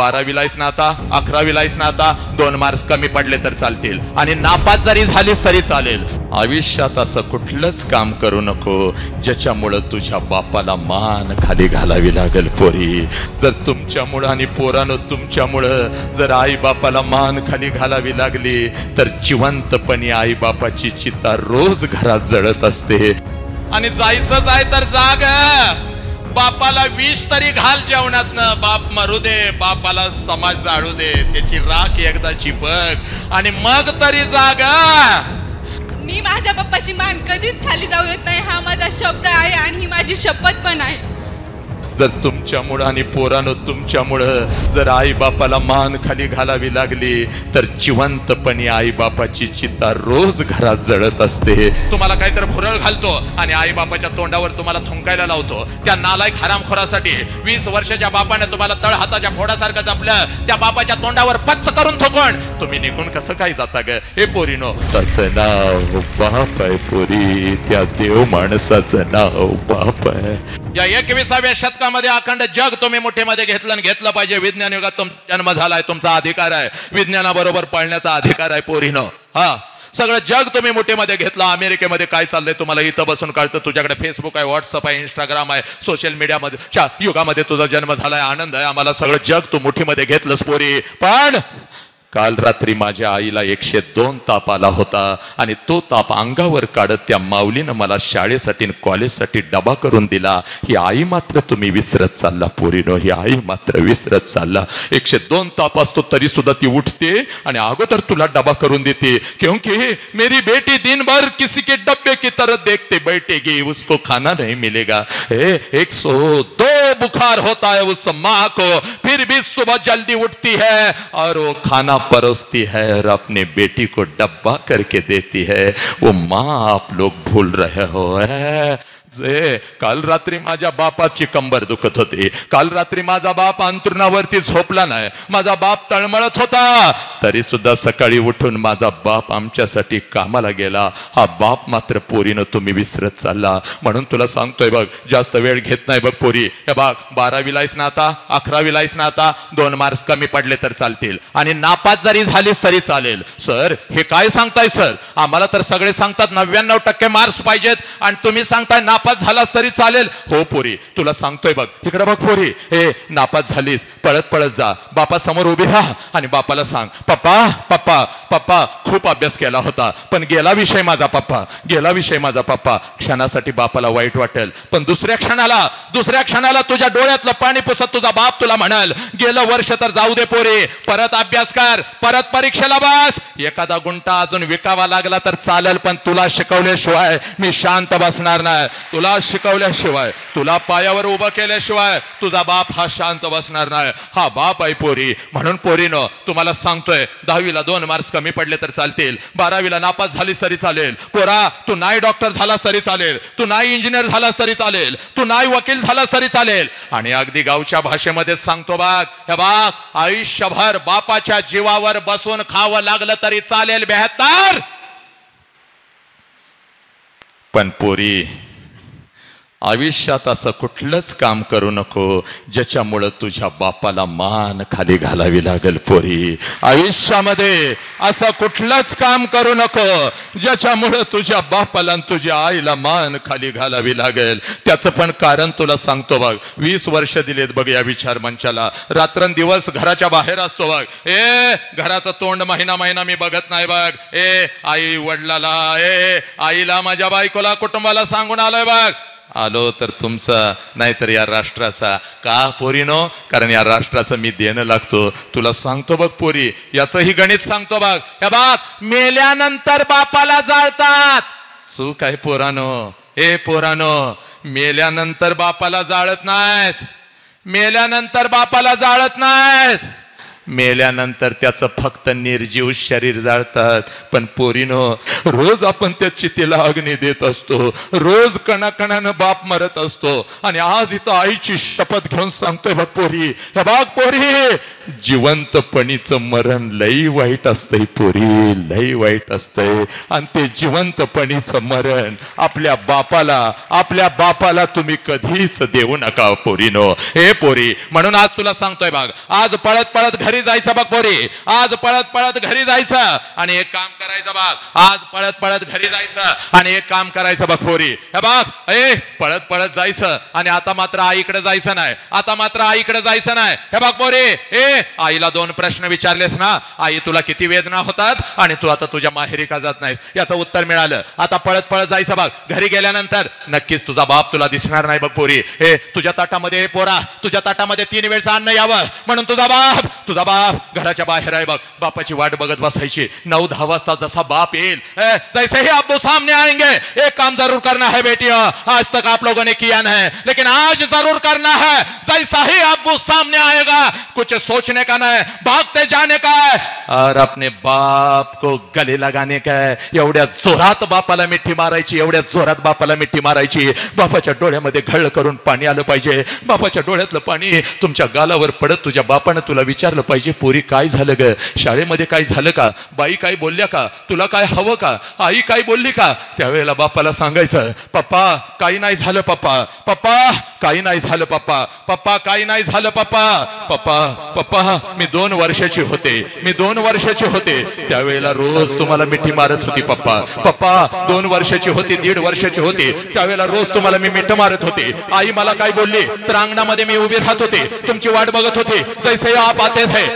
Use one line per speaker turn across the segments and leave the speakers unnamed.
12वीला आहेस ना आता, 11वीला आहेस ना आता, 2 मार्क्स कमी पडले तर चालतील आणि नापास जरी झालीस तरी चालेल. आयुष्यात असं कुठलंच काम करू नको ज्याच्यामुळं तुझ्या बापाला मान खाली घालावी लागेल पोरी. जर तुमच्यामुळं आणि पोरानं तुमच्यामुळं जर आई बापाला मान खाली घालावी लागली तर जिवंतपणी आई बापाची चिता रोज घरात जळत असते. आणि जायचंच आहे तर जाग, बापाला विष तरी घाल जेवणात ना. बाप मरू दे, बापाला समाज जाळू दे, त्याची राख एकदाची बघ आणि मग तरी जाग.
मी माझ्या पप्पाची मान कधीच खाली जाऊ देत नाही, हा माझा शब्द आहे आणि ही माझी शपथ पण आहे.
जर तुमच्यामुळं आणि पोरानं तुमच्यामुळं जर आई बापाला मान खाली घालावी लागली तर जिवंतपणी आई बापाची चिता रोज घरात जळत असते. तुम्हाला काहीतरी भुरळ घालतो आणि आई बापाच्या तोंडावर तुम्हाला थुंकायला लावतो. त्या नालायक हरामखोरासाठी 20 वर्षाच्या बापाने तुम्हाला तळ हाताच्या फोडासारखं जपलं, त्या बापाच्या तोंडावर पच्च करून थोकून तुम्ही निघून कसं काय जाता ग? हे पोरीनो, साचं नाव बाप आहे पोरी, त्या देव माणसाचं नाव बाप आहे. या 21व्या शतकामध्ये अखंड जग तुम्ही मुठीमध्ये घेतलं आणि घेतलं पाहिजे. विज्ञान युगात तुमचा जन्म झालाय, तुमचा अधिकार आहे, विज्ञानाबरोबर पळण्याचा अधिकार आहे पोरीनो. हा, सगळं जग तुम्ही मुठीमध्ये घेतलं. अमेरिकेमध्ये काय चाललंय तुम्हाला इथं बसून कळतं. तुझ्याकडे फेसबुक आहे, व्हॉट्सअप आहे, इंस्टाग्राम आहे, सोशल मीडियामध्ये युगामध्ये तुझा जन्म झालाय. आनंद आहे आम्हाला, सगळं जग तू मुठीमध्ये घेतलंस पोरी. पण काल रात्री माझ्या आईला 102 ताप आला होता आणि तो ताप अंगावर काढत त्या माऊलीनं मला शाळेसाठी कॉलेजसाठी डबा करून दिला. ही आई मात्र तुम्ही विसरत चालला पोरीनो, ही आई मात्र विसरत चालला. 102 ताप असतो तरी सुद्धा ती उठते आणि अगोदर तुला डबा करून देते. क्योंकि मेरी बेटी दिन भर किसी के डब्बे की तरह देखते बैठेगी, उसको खाना नहीं मिलेगा. 102 बुखार होता है उस माँ को, फिर भी सुबह जल्दी उठती है और वो खाना परोसती है और अपने बेटी को डब्बा करके देती है. वो माँ आप लोग भूल रहे हो. काल रात्री माझ्या बापाची कंबर दुखत होती. काल रात्री माझा बाप अंथरुणावरती झोपला नाही. माझा बाप तळमळत होता तरी सुद्धा सकाळी उठून माझा बाप आमच्यासाठी कामाला गेला. हा बाप मात्र पोरीनं तुम्ही विसरत चालला. म्हणून तुला सांगतोय बघ, जास्त वेळ घेत नाही बघ पोरी. हे बघ, 12वीला आहेस ना आता, 11वीला आहेस ना आता, 2 मार्क्स कमी पडले तर चालतील आणि नापास जरी झालीस तरी चालेल. सर हे काय सांगताय सर? आम्हाला तर सगळे सांगतात 99% मार्क्स पाहिजेत आणि तुम्ही सांगताय नापास झालास तरी चालेल. हो पोरी, तुला सांगतोय बघ, इकडे बघ पोरी, हे नापास झालीस पळत पळत जा, बापा समोर उभी राहा आणि बापाला सांग, पप्पा पप्पा पप्पा खूप अभ्यास केला होता पण गेला विषय माझा पप्पा, गेला विषय माझा पप्पा. क्षणासाठी बापाला वाईट वाटेल पण दुसऱ्या क्षणाला तुझ्या डोळ्यातलं पाणी पुसत तुझा बाप तुला म्हणाल, गेलं वर्ष तर जाऊ दे पोरी, परत अभ्यास कर, परत परीक्षेला बस. एखादा गुंटा अजून विकावा लागला तर चालेल पण तुला शिकवल्याशिवाय मी शांत बसणार नाही. तुला शिकवल्याशिवाय, तुला पायावर उभं केल्याशिवाय तुझा बाप हा शांत बसणार नाही. हा बाप आहे पोरी. म्हणून पोरीनो तुम्हाला सांगतोय, 10वीला 2 मार्क्स कमी पडले तर चालतील, 12वीला नापास झालीस तरी चालेल. पोरा, तू नाही डॉक्टर झालास तरी चालेल, तू नाही इंजिनियर झालास तरी चालेल, तू नाही वकील झालास तरी चालेल. आणि अगदी गावच्या भाषेमध्ये सांगतो बघ, हे बघ, आयुष्यभर बापाच्या जीवावर बसून खावं लागलं तरी चालेल 72. पण पोरी, आयुष्यात असं कुठलंच काम करू नको ज्याच्यामुळं तुझ्या बापाला मान खाली घालावी लागेल पोरी. आयुष्यामध्ये असं कुठलंच काम करू नको ज्याच्यामुळं तुझ्या बापाला आणि तुझ्या आईला मान खाली घालावी लागेल. त्याचं पण कारण तुला सांगतो बघ. 20 वर्ष दिलेत बघ या विचार मंचाला, रात्रंदिवस घराच्या बाहेर असतो बघ. घराचं तोंड महिना मी बघत नाही बघ. आई वडिलाला, आईला, माझ्या बायकोला, कुटुंबाला सांगून आलोय बघ. आलो तर तुमचा नाहीतर या राष्ट्राचा. का पोरीनो? कारण या राष्ट्राचं मी देणं लागतो. तुला सांगतो बघ पोरी, याचंही गणित सांगतो बघ. हे बघ, मेल्यानंतर बापाला जाळतात. चूक आहे पोरानो. पोरानो, मेल्यानंतर बापाला जाळत नाहीत, मेल्यानंतर बापाला जाळत नाहीत. मेल्यानंतर त्याचं फक्त निर्जीव शरीर जाळतात. पण पोरीनो, रोज आपण त्या चितेला अग्नी देत असतो, रोज कणाकणानं बाप मरत असतो. आणि आज इथं आईची शपथ घेऊन सांगतोय बघ पोरी, हे बघ पोरी, जिवंतपणीचं मरण लई वाईट असतंय पोरी, लई वाईट असतंय. आणि ते जिवंतपणीचं मरण आपल्या बापाला तुम्ही कधीच देऊ नका पोरीनो. हे पोरी, म्हणून आज तुला सांगतोय बघ, आज पळत पळत घरी जायचं बघ पोरी, आज पळत पळत घरी जायचं आणि एक काम करायचं बघ, आज पळत पळत घरी जायचं आणि एक काम करायचं बघ पोरी. हे बघ, पळत पळत जायचं आणि आता मात्र आईकडे जायचं नाही, आता मात्र आईकडे जायचं नाही. हे बघ पोरी, आईला 2 प्रश्न विचारलेस ना, आई तुला किती वेदना होतात आणि तू आता तुझ्या माहेरी का जात नाहीस, याचं उत्तर मिळालं. आता पळत पळत जायचं बघ. घरी गेल्यानंतर नक्कीच तुझा बाप तुला दिसणार नाही बघ पोरी. तुझ्या ताटामध्ये पोरा, तुझ्या ताटामध्ये 3 वेळचं अन्न यावं म्हणून तुझा बाप घराच्या बाहेर आहे बघ. बापाची वाट बघत बसायची. 9-10 वाजता जसा बाप येईल, जैसे ही आप दो सामने आएंगे, एक काम जरूर करना है बेटिया, आज तक आप लोगों ने किया नहीं लेकिन आज जरूर करना है. जैसा ही आप वो सामने आएगा, कुछ सोचने का नहीं, भागते जाने का है और अपने बाप को गले लगाने का है. एवढ्या जोरात बापाला मिठी मारायची, एवढ्या जोरात बापाला मिठी मारायची. बापाच्या डोळ्यामध्ये घळ करून पाणी आलं पाहिजे. बापाच्या डोळ्यातलं पाणी तुमच्या गालावर पडत तुझ्या बापानं तुला विचारलं पाहिजे, पोरी काय झालं ग, शाळेमध्ये काय झालं का, बाई काय बोलल्या का, तुला काय हवं का, आई काय बोलली का. त्यावेळेला बापाला सांगायचं, पप्पा काही नाही झालं, पप्पा काही नाही झालं, पप्पा काही नाही झालं, पप्पा मी 2 वर्षाची होते, त्यावेळेला रोज तुम्हाला मिठी मारत होती पप्पा 2 वर्षाची होती, 1.5 वर्षाची होती, त्यावेळेला रोज तुम्हाला मी मिठी मारत होते. आई मला काय बोलली तर अंगणामध्ये मी उभी राहत होते, तुमची वाट बघत होते. जैसे आप आते थे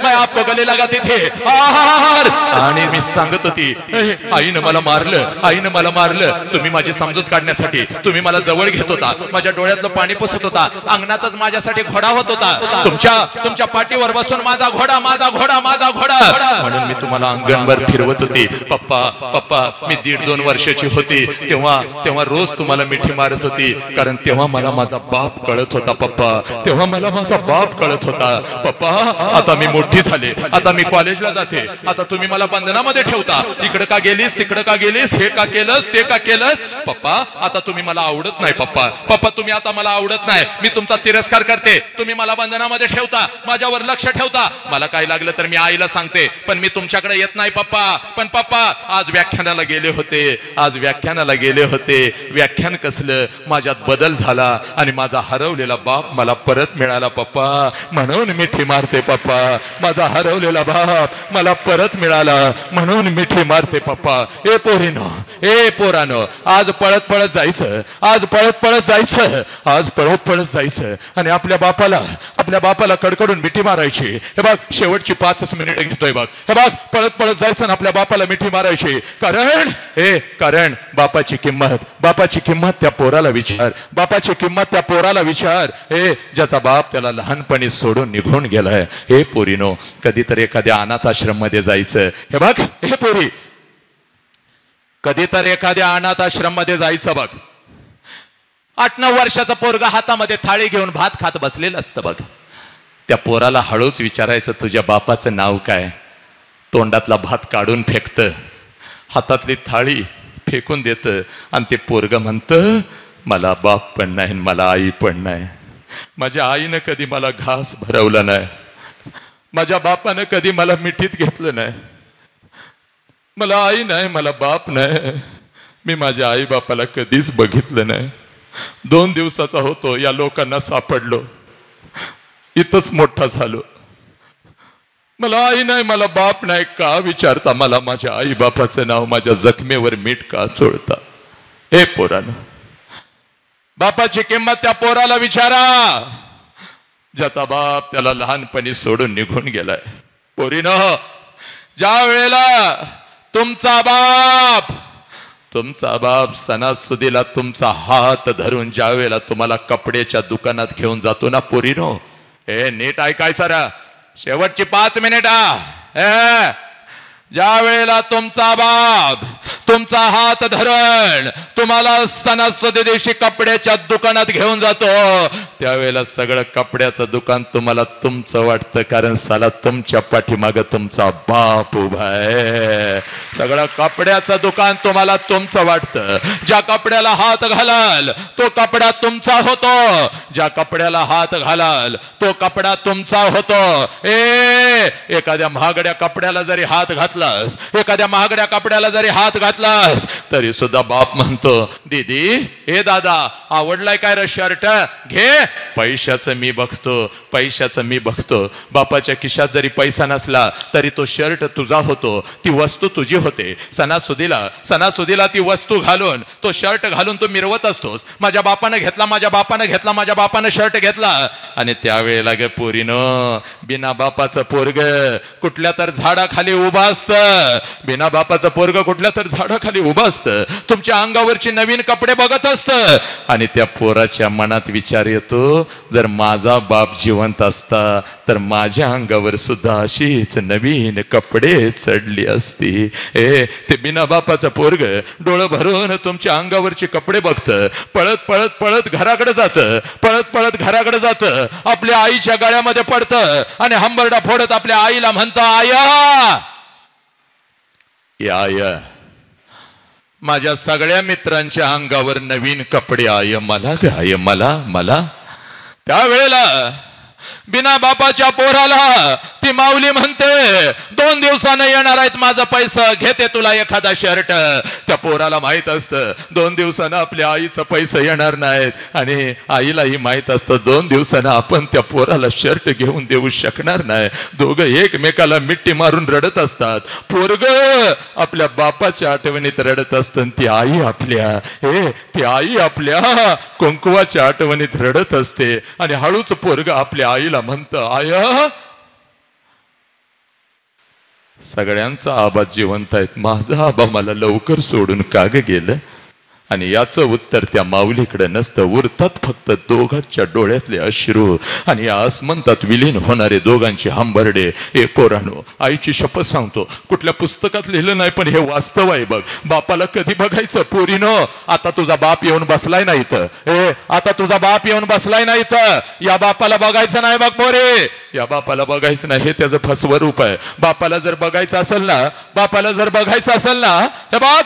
मैं आपको गले लगाते थे आणि मी सांगत होती, आईनं मला मारलं, तुम्ही माझी समजूत काढण्यासाठी तुम्ही मला जवळ घेत होता, माझ्या डोळ्यातलं पाणी पुसत होता, अंगणातच माझ्यासाठी घोडा होत होता, तुमच्या पाठीवर बसून माझा घोडा म्हणून मी तुम्हाला अंगणभर फिरवत होती. पप्पा मी 1.5-2 वर्षाची होती तेव्हा रोज तुम्हाला मिठी मारत होती, कारण तेव्हा मला माझा बाप कळत होता. पप्पा आता मी मोठी झाले, आता मी कॉलेजला जाते, आता तुम्ही मला बंधनामध्ये ठेवता, इकडे का गेलीस, तिकडे का गेलीस, हे का केलंस, ते का केलंस. पप्पा आता तुम्ही मला आवडत नाही, पप्पा तुम्ही आता मला आवडत नाही, मी तुमचा तिरस्कार करते, तुम्ही मला बंधनामध्ये ठेवता, माझ्यावर लक्ष ठेवता, मला काय लागलं तर मी आईला सांगते, पण मी तुमच्याकडे येत नाही पप्पा. पण पप्पा आज व्याख्यानाला गेले होते, व्याख्यान कसलं, माझ्यात बदल झाला आणि माझा हरवलेला बाप मला परत मिळाला पप्पा, म्हणून मिठी मारते पप्पा. माझा हरवलेला बाप मला परत मिळाला म्हणून मिठी मारते पप्पा. पोरानो, आज पळत पळत जायचं आणि आपल्या बापाला कडकडून मिठी मारायची. हे बघ, शेवटची 5 मिनिट घेतोय बघ. हे बघ, पळत पळत जायचं आणि आपल्या बापाला मिठी मारायची. कारण बापाची किंमत त्या पोराला विचार. ज्याचा बाप त्याला लहानपणी सोडून निघून गेलाय. हे पोरीनो, कधीतरी एखाद्या अनाथ आश्रम मध्ये जायचं. हे बघ, हे पोरी, कधीतरी एखाद्या अनाथ आश्रम मध्ये जायचं बघ. 8-9 वर्षाचा पोरगा हातामध्ये थाळी घेऊन भात खात बसलेलं असतं बघ. त्या पोराला हळूच विचारायचं, तुझ्या बापाचं नाव काय. तोंडातला भात काढून फेकतं, हातातली थाळी फेकून देतं आणि ते पोरग म्हणतं, मला बाप पण नाही, मला आई पण नाही. माझ्या आईनं कधी मला घास भरवला नाही, माझ्या बापानं कधी मला मिठीत घेतलं नाही, मला आई नाही, मला बाप नाही, मी माझ्या आई बापाला कधीच बघितलं नाही. 2 दिवसाचा होतो, या लोकांना सापडलो, इथंच मोठा झालो. मला आई नाही, मला बाप नाही का विचारता, मला माझ्या आई बापाचं नाव माझ्या जखमेवर मीठ का चोळता. हे पोरानं, बापाची किंमत त्या पोराला विचारा, ज्याचा बाप त्याला लहानपणी सोडून निघून गेलाय. पोरीनं, ज्या वेळेला तुमचा बाप सणासुदीला तुमचा हात धरून ज्या वेळेला तुम्हाला कपड्याच्या दुकानात घेऊन जातो ना पोरीनो, हे नीट ऐकायचं रा, शेवटची 5 मिनिट. ज्या वेळेला तुमचा बाप तुमचा हात धरण तुम्हाला सणासुदी दिवशी कपड्याच्या दुकानात घेऊन जातो, त्यावेळेला सगळं कपड्याचं दुकान तुम्हाला तुमचं वाटतं, कारण साला तुमच्या पाठीमागं तुमचा बाप उभा आहे. सगळं कपड्याचं दुकान तुम्हाला तुमचं वाटतं. ज्या कपड्याला हात घालाल तो कपडा तुमचा होतो, ज्या कपड्याला हात घालाल तो कपडा तुमचा होतो. एखाद्या महागड्या कपड्याला जरी हात घातलास, एखाद्या महागड्या कपड्याला जरी हात घातलास, तरी सुद्धा बाप म्हणतो, दीदी हे दादा आवडलाय काय रे शर्ट, घे. पैशाचं मी बघतो, पैशाचं मी बघतो. बापाच्या खिशात जरी पैसा नसला तरी तो शर्ट तुझा होतो, ती वस्तू तुझी होते. सणासुदीला ती वस्तू घालून, तो शर्ट घालून तू मिरवत असतोस. माझ्या बापानं घेतला, माझ्या बापानं घेतला, माझ्या बापानं शर्ट घेतला. आणि त्यावेळेला ग पोरीनं, बिना बापाचं पोरग कुठल्या तर झाडाखाली उभा असतं, बिना बापाचं पोरग कुठल्या तर झाडाखाली उभा असतं, तुमच्या अंगावरची नवीन कपडे बघत असतं. आणि त्या पोराच्या मनात विचार येतो, जर माझा बाप जिवंत असता तर माझ्या अंगावर सुद्धा अशीच नवीन कपडे चढली असती. ते बिना बापाचं पोरग डोळं भरून तुमच्या अंगावरची कपडे बघतं, पळत पळत पळत घराकडे जातं, पळत पळत घराकडे जातं, आपल्या आईच्या गळ्यामध्ये पडतं आणि हंबरडा फोडत आपल्या आईला म्हणतं, आया आय, माझ्या सगळ्या मित्रांच्या अंगावर नवीन कपडे आय, मला ग आय, मला. त्यावेळेला बिना बापाच्या पोराला ती माऊली म्हणते, 2 दिवसानं येणार आहेत माझा पैसा, घेते तुला एखादा शर्ट. त्या पोराला माहित असतं 2 दिवसानं आपल्या आईचा पैसा येणार नाहीत, आणि आईलाही माहित असतं 2 दिवसानं आपण त्या पोराला शर्ट घेऊन देऊ शकणार नाही. दोघं एकमेकाला मिट्टी मारून रडत असतात. पोरग आपल्या बापाच्या आठवणीत रडत असतं, ती आई आपल्या कुंकुवाच्या आठवणीत रडत असते. आणि हळूच पोरग आपल्या आईला म्हणतं, आया सगळ्यांचा आबा जिवंत आहेत, माझा आबा मला लवकर सोडून का ग गेलं. आणि याचं उत्तर त्या माऊलीकडे नसतं, उरतात फक्त दोघांच्या डोळ्यातले अश्रू आणि या आसमंतात विलीन होणारे दोघांचे हंबरडे. पोरानो, आईची शपथ सांगतो, कुठल्या पुस्तकात लिहिलं नाही पण हे वास्तव आहे बघ. बापाला कधी बघायचं पोरीनो, आता तुझा बाप येऊन बसलाय ना इथं, आता तुझा बाप येऊन बसलाय ना इथं, या बापाला बघायचं नाही बघ पोरे, या बापाला बघायचं नाही, हे त्याचं फसवरूप आहे. बापाला जर बघायचं असेल ना, हे बघ,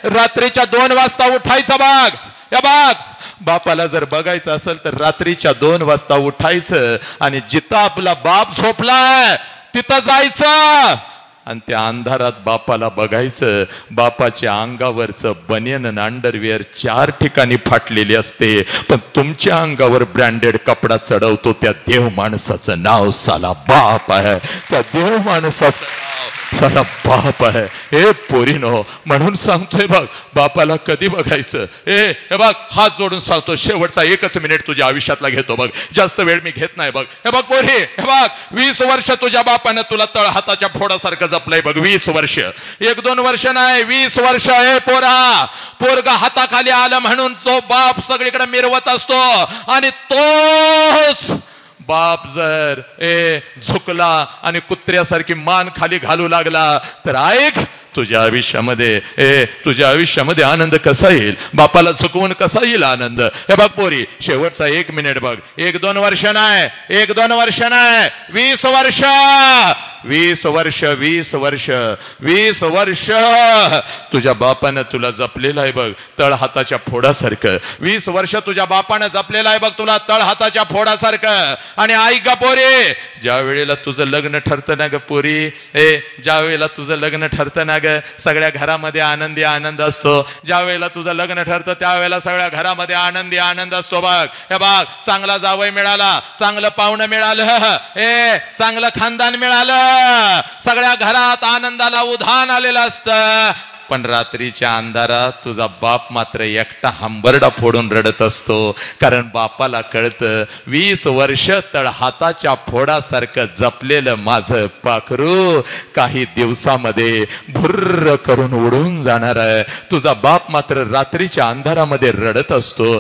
रात्रीच्या 2 वाजता उठायचं बघ. या बघ, बापाला जर बघायचं असेल तर रात्रीच्या 2 वाजता उठायचं आणि जिथं आपला बाप झोपलाय तिथं जायचं आणि त्या अंधारात बापाला बघायचं. बापाच्या अंगावरचं बनियन आणि अंडरवेअर 4 ठिकाणी फाटलेली असते, पण तुमच्या अंगावर ब्रँडेड कपडा चढवतो त्या देव माणसाचं नाव साला बाप आहे. त्या देव माणसाचं नाव साला बाप आहे. पोरीनो, म्हणून सांगतोय बघ, बापाला कधी बघायचं. हे बघ, हात जोडून सांगतो, शेवटचा 1 मिनिट तुझ्या आयुष्यातला घेतो बघ, जास्त वेळ मी घेत नाही बघ. हे बघ पोरी, हे बघ, 20 वर्ष तुझ्या बापानं तुला तळ हाताच्या फोडासारखं जपलंय बघ. 20 वर्ष, 1-2 वर्ष नाही, 20 वर्ष. पोरगा हाताखाली आलं म्हणून तो बाप सगळीकडे मिरवत असतो, आणि तोच बाप जर झुकला आणि कुत्र्यासारखी मान खाली घालू लागला तर ऐक, तुझ्या आयुष्यामध्ये आनंद कसा येईल, बापाला झुकवून कसा येईल आनंद. हे बघ पोरी, शेवटचा 1 मिनिट बघ, 1-2 वर्ष नाही, 20 वर्ष. 20 वर्ष तुझ्या बापानं तुला जपलेलं आहे बघ तळ हाताच्या फोडासारखं. 20 वर्ष तुझ्या बापानं जपलेलं आहे बघ तुला तळ हाताच्या फोडासारखं. आणि ऐक ग पोरी, ज्या वेळेला तुझं लग्न ठरतं ना ग पोरी, ज्या वेळेला तुझं लग्न ठरतं ना ग, सगळ्या घरामध्ये आनंदी आनंद असतो. ज्या वेळेला तुझं लग्न ठरतं त्यावेळेला सगळ्या घरामध्ये आनंदी आनंद असतो बघ. हे बघ, चांगला जावई मिळाला, चांगलं पाहुणं मिळालं, चांगलं खानदान मिळालं, सगळ्या घरात आनंदाला उधाण आलेलं असतं. पण रात्रीच्या अंधारात तुझा बाप मात्र एकटा हंबरडा फोडून रडत असतो, कारण बापाला कळतं 20 वर्ष तळ हाताच्या फोडासारखं जपलेलं माझं पाखरू काही दिवसामध्ये भुर्र करून उडून जाणार आहे. तुझा बाप मात्र रात्रीच्या अंधारामध्ये रडत असतो.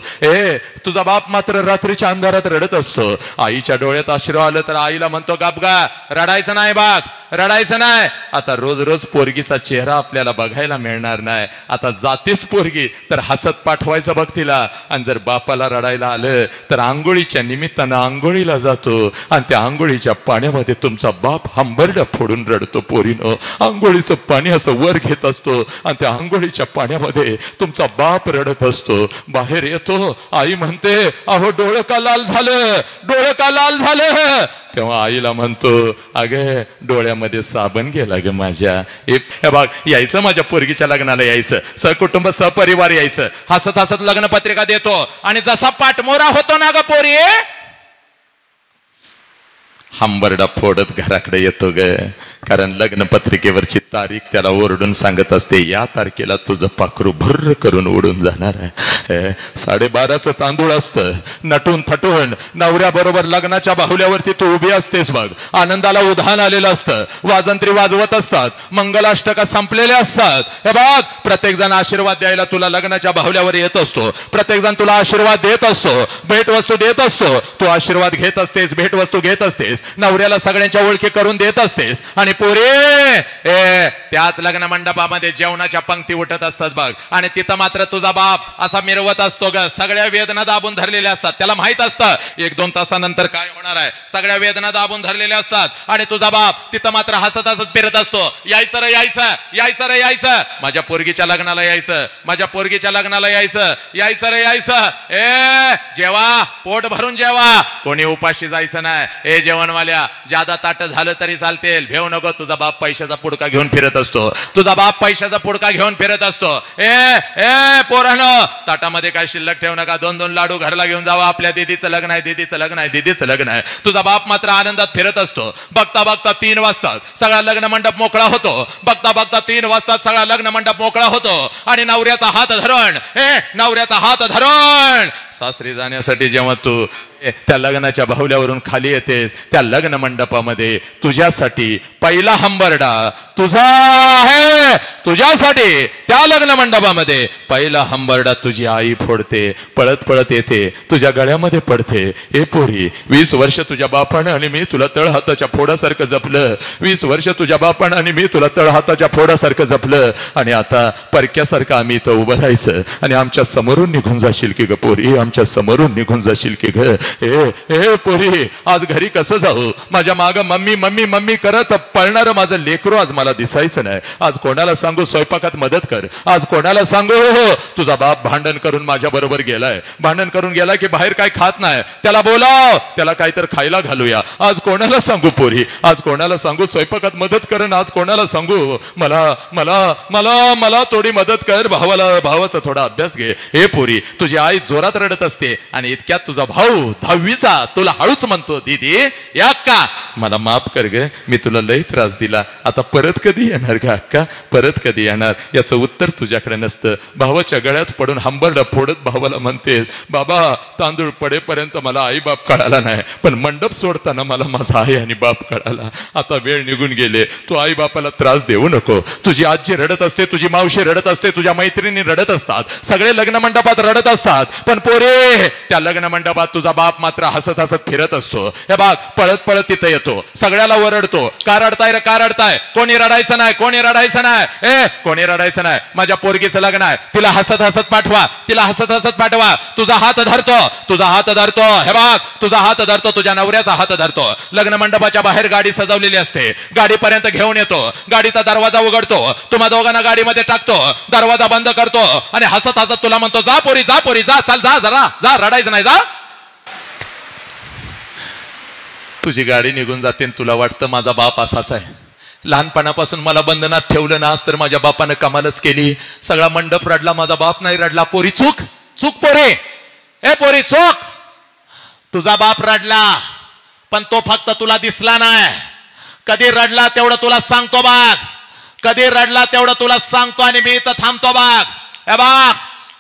तुझा बाप मात्र रात्रीच्या अंधारात रडत असतो. आईच्या डोळ्यात अश्रू आलं तर आईला म्हणतो, गप गा, रडायचं नाही बाग, रडायचं नाही. आता रोज रोज पोरगीचा चेहरा आपल्याला बघायला मिळणार नाही. आता जातीच पोरगी तर हसत पाठवायचं बघ तिला. आणि जर बापाला रडायला आलं तर आंघोळीच्या निमित्तानं आंघोळीला जातो आणि त्या आंघोळीच्या पाण्यामध्ये तुमचा बाप हंबरडा फोडून रडतो. पोरीनं आंघोळीचं पाणी असं वर घेत असतो आणि त्या आंघोळीच्या पाण्यामध्ये तुमचा बाप रडत असतो. बाहेर येतो, आई म्हणते अहो डोळं का लाल झालं, डोळं का लाल झालं. तेव्हा आईला म्हणतो अगं डोळ्यामध्ये साबण गेला ग माझ्या. हे बघ यायचं माझ्या पोरगीच्या लग्नाला यायचं, सहकुटुंब सहपरिवार यायचं, हसत हसत लग्न पत्रिका देतो आणि जसा पाठमोरा होतो ना ग पोरी हंबरडा फोडत घराकडे येतो ग. कारण लग्न पत्रिकेवरची तारीख त्याला ओरडून सांगत असते या तारखेला तुझं पाखरू भर्र करून उडून जाणार आहे. 12:30चं तांदूळ असतं. नटून थटून नवऱ्या बरोबर लग्नाच्या बाहुल्यावरती तू उभी असतेस बघ. आनंदाला उधाण आलेलं असतं, वाजंत्री वाजवत असतात, मंगलाष्टका संपलेले असतात. हे बघ प्रत्येक जण आशीर्वाद द्यायला तुला लग्नाच्या बाहुल्यावर येत असतो. प्रत्येक जण तुला आशीर्वाद देत असतो, भेटवस्तू देत असतो. तू आशीर्वाद घेत असतेस, भेटवस्तू घेत असतेस, नवऱ्याला सगळ्यांच्या ओळखी करून देत असतेस. आणि पोरे त्याच लग्न मंडपामध्ये जेवणाच्या पंक्ती उठत असतात बघ. आणि तिथं मात्र तुझा बाप असा मिरवत असतो ग. सगळ्या वेदना दाबून धरलेल्या असतात. त्याला माहित असतं 1-2 तासानंतर काय होणार आहे. सगळ्या वेदना दाबून धरलेल्या असतात आणि तुझा बाप तिथं मात्र हसत हसत फिरत असतो. यायचं रे यायचं, यायचं रे यायचं, माझ्या पोरगीच्या लग्नाला यायचं, माझ्या पोरगीच्या लग्नाला यायचं, यायचं रे यायचं. जेवा पोट भरून जेवा, कोणी उपाशी जायचं नाही. जेवणवाल्या जादा ताट झालं तरी चालतील, भेऊ नको. तुझा बाप पैशाचा पुडका घेऊन फिरत असतो, तुझा बाप पैशाचा पुडका घेऊन फिरत असतो. पोरांनो ताटामध्ये काय शिल्लक ठेवू नका. 2-2 लाडू घरला घेऊन जावा. आपल्या दीदीचं लग्न आहे, दीदीचं लग्न आहे, दीदीचं लग्न आहे. तुझा बाप मात्र आनंदात फिरत असतो. बघता बघता 3 वाजतात सगळा लग्न मंडप मोकळा होतो. बघता बघता 3 वाजतात सगळा लग्न मंडप मोकळा होतो. आणि नवऱ्याचा हात धरण, नवऱ्याचा हात धरण सासरी जाण्यासाठी जेव्हा तू त्या लग्नाच्या बाहुल्यावरून खाली येतेस, त्या लग्न मंडपामध्ये तुझ्यासाठी पहिला हंबरडा तुझा आहे. तुझ्यासाठी त्या लग्न मंडपामध्ये पहिला हंबरडा तुझी आई फोडते, पळत पळत येते, तुझ्या गळ्यामध्ये पडते. हे पोरी 20 वर्ष तुझ्या बापानं आणि मी तुला तळहाताच्या फोडासारखं जपलं. 20 वर्ष तुझ्या बापानं आणि मी तुला तळहाताच्या फोडासारखं जपलं. आणि आता परक्यासारखं आम्ही इथं उभं राहायचं आणि आमच्या समोरून निघून जाशील की ग पोरी, आमच्या समोरून निघून जाशील की ग. पोरी आज घरी कसं जाऊ. माझ्या माग मम्मी मम्मी मम्मी करत पळणार माझं लेकरू आज मला दिसायचं नाही. आज कोणाला सांगू स्वयंपाकात मदत कर. आज कोणाला सांगू तुझा बाप भांडण करून माझ्या बरोबर गेलाय, भांडण करून गेलाय की बाहेर काय खात नाही, त्याला बोलाव, त्याला काहीतरी खायला घालूया. आज कोणाला सांगू पोरी, आज कोणाला सांगू स्वयंपाकात मदत कर. आज कोणाला सांगू मला मला मला मला थोडी मदत कर, भावाचा थोडा अभ्यास घे. हे पोरी तुझी आई जोरात रडत असते आणि इतक्यात तुझा भाऊ 10वीचा तुला हळूच म्हणतो दीदी या अक्का मला माफ कर ग, मी तुला लई त्रास दिला. आता परत कधी येणार ग अक्का, परत कधी येणार. याचं उत्तर तुझ्याकडे नसतं. भावाच्या गळ्यात पडून हंबरडा फोडत भावाला म्हणतेस बाबा तांदूळ पडेपर्यंत मला आई बाप कळाला नाही, पण मंडप सोडताना मला माझा आई आणि बाप कळाला. आता वेळ निघून गेले, तू आई बापाला त्रास देऊ नको. तुझी आजी रडत असते, तुझी मावशी रडत असते, तुझ्या मैत्रिणी रडत असतात, सगळे लग्न मंडपात रडत असतात. पण पोरे त्या लग्न मंडपात तुझा बाप मात्र हसत हसत फिरत असतो. हे बाग पळत पळत तिथं येतो, सगळ्याला ओरडतो का रडताय रे, का रडताय. कोणी रडायचं नाही, कोणी रडायचं नाही, कोणी रडायचं नाही. माझ्या पोरगीचं लग्न आहे, तिला हसत हसत पाठवा, तिला हसत हसत पाठवा. तुझा हात धरतो, तुझा हात धरतो. हे बाग तुझा हात धरतो, तुझ्या नवऱ्याचा हात धरतो. लग्न मंडपाच्या बाहेर गाडी सजवलेली असते, गाडीपर्यंत घेऊन येतो, गाडीचा दरवाजा उघडतो, तुम्हा दोघांना गाडीमध्ये टाकतो, दरवाजा बंद करतो आणि हसत हसत तुला म्हणतो जा पोरी, जा पोरी, जा, चल जा, जरा जा, रडायचं नाही, जा. तुझी गाडी निघून जाते, तुला वाटतं माझा बाप असाच आहे. लहानपणापासून मला बंधनात ठेवलं ना, तर माझ्या बापानं कमालच केली. सगळा मंडप रडला, माझा बाप नाही रडला. पोरी चूक, चूक पोरी, पोरी चूक. तुझा बाप रडला, पण तो फक्त तुला दिसला नाही. कधी रडला तेवढं तुला सांगतो बाग, कधी रडला तेवढं तुला सांगतो आणि मी इथं थांबतो बाग. हे बाग